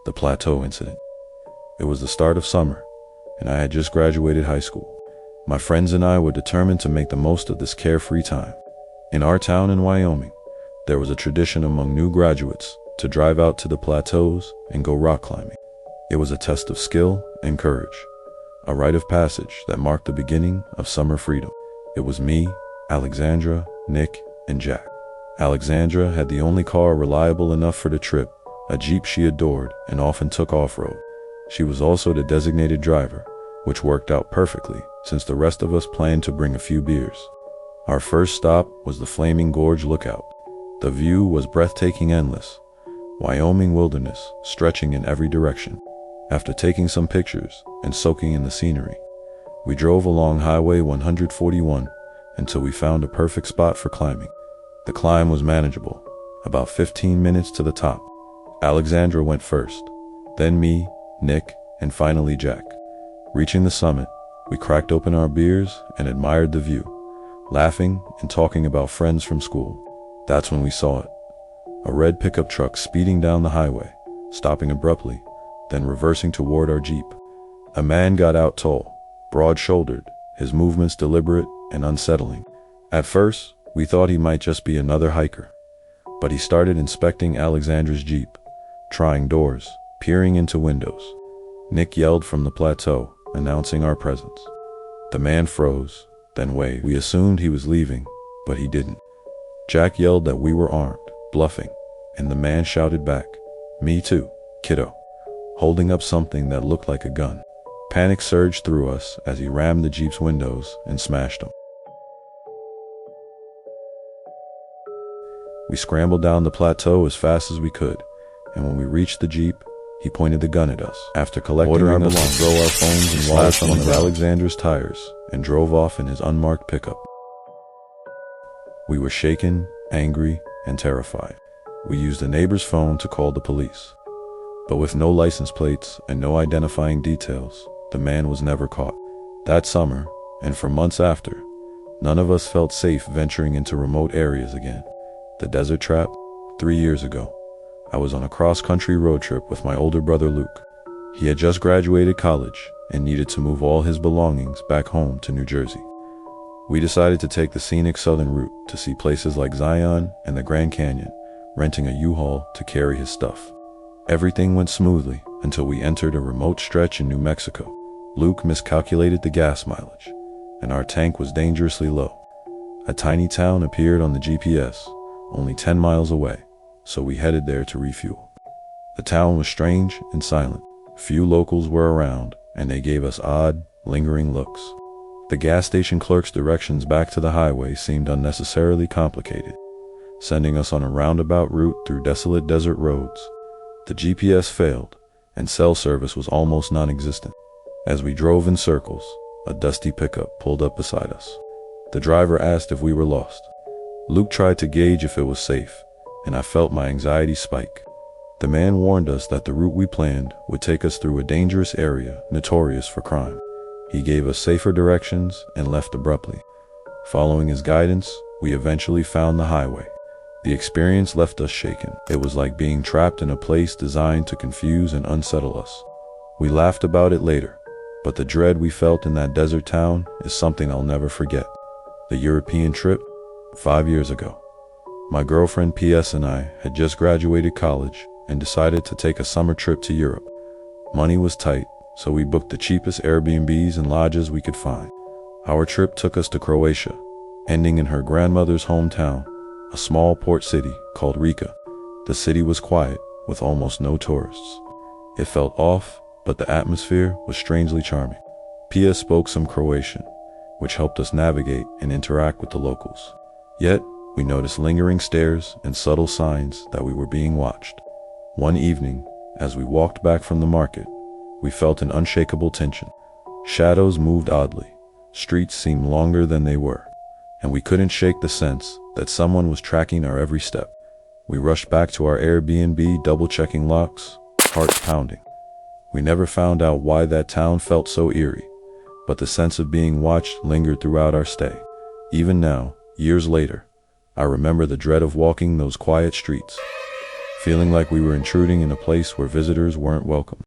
The plateau incident. It was the start of summer, and I had just graduated high school. My friends and I were determined to make the most of this carefree time. In our town in Wyoming, there was a tradition among new graduates to drive out to the plateaus and go rock climbing. It was a test of skill and courage, a rite of passage that marked the beginning of summer freedom. It was me, Alexandra, Nick, and Jack. Alexandra had the only car reliable enough for the trip, a Jeep she adored and often took off-road. She was also the designated driver, which worked out perfectly since the rest of us planned to bring a few beers. Our first stop was the Flaming Gorge Lookout. The view was breathtaking, endless, Wyoming wilderness stretching in every direction. After taking some pictures and soaking in the scenery, we drove along Highway 141 until we found a perfect spot for climbing. The climb was manageable, about 15 minutes to the top. Alexandra went first, then me, Nick, and finally Jack. Reaching the summit, we cracked open our beers and admired the view, laughing and talking about friends from school. That's when we saw it. A red pickup truck speeding down the highway, stopping abruptly, then reversing toward our Jeep. A man got out tall, broad-shouldered, his movements deliberate and unsettling. At first, we thought he might just be another hiker, but he started inspecting Alexandra's Jeep, trying doors, peering into windows. Nick yelled from the plateau, announcing our presence. The man froze, then waved. We assumed he was leaving, but he didn't. Jack yelled that we were armed, bluffing, and the man shouted back, "Me too, kiddo," holding up something that looked like a gun. Panic surged through us as he rammed the Jeep's windows and smashed them. We scrambled down the plateau as fast as we could, and when we reached the Jeep, he pointed the gun at us. After collecting our belongings, he threw our phones and slashed one of Alexandra's tires and drove off in his unmarked pickup. We were shaken, angry, and terrified. We used a neighbor's phone to call the police. But with no license plates and no identifying details, the man was never caught. That summer, and for months after, none of us felt safe venturing into remote areas again. The desert trap. 3 years ago, I was on a cross-country road trip with my older brother Luke. He had just graduated college and needed to move all his belongings back home to New Jersey. We decided to take the scenic southern route to see places like Zion and the Grand Canyon, renting a U-Haul to carry his stuff. Everything went smoothly until we entered a remote stretch in New Mexico. Luke miscalculated the gas mileage, and our tank was dangerously low. A tiny town appeared on the GPS, only 10 miles away, so we headed there to refuel. The town was strange and silent. Few locals were around, and they gave us odd, lingering looks. The gas station clerk's directions back to the highway seemed unnecessarily complicated, sending us on a roundabout route through desolate desert roads. The GPS failed, and cell service was almost non-existent. As we drove in circles, a dusty pickup pulled up beside us. The driver asked if we were lost. Luke tried to gauge if it was safe, and I felt my anxiety spike. The man warned us that the route we planned would take us through a dangerous area notorious for crime. He gave us safer directions and left abruptly. Following his guidance, we eventually found the highway. The experience left us shaken. It was like being trapped in a place designed to confuse and unsettle us. We laughed about it later, but the dread we felt in that desert town is something I'll never forget. The European trip, 5 years ago. My girlfriend PS and I had just graduated college and decided to take a summer trip to Europe. Money was tight, so we booked the cheapest Airbnbs and lodges we could find. Our trip took us to Croatia, ending in her grandmother's hometown, a small port city called Rijeka. The city was quiet, with almost no tourists. It felt off, but the atmosphere was strangely charming. Pia spoke some Croatian, which helped us navigate and interact with the locals. Yet, we noticed lingering stares and subtle signs that we were being watched. One evening, as we walked back from the market, we felt an unshakable tension. Shadows moved oddly, streets seemed longer than they were, and we couldn't shake the sense that someone was tracking our every step. We rushed back to our Airbnb, double-checking locks, hearts pounding. We never found out why that town felt so eerie, but the sense of being watched lingered throughout our stay. Even now, years later, I remember the dread of walking those quiet streets, feeling like we were intruding in a place where visitors weren't welcome.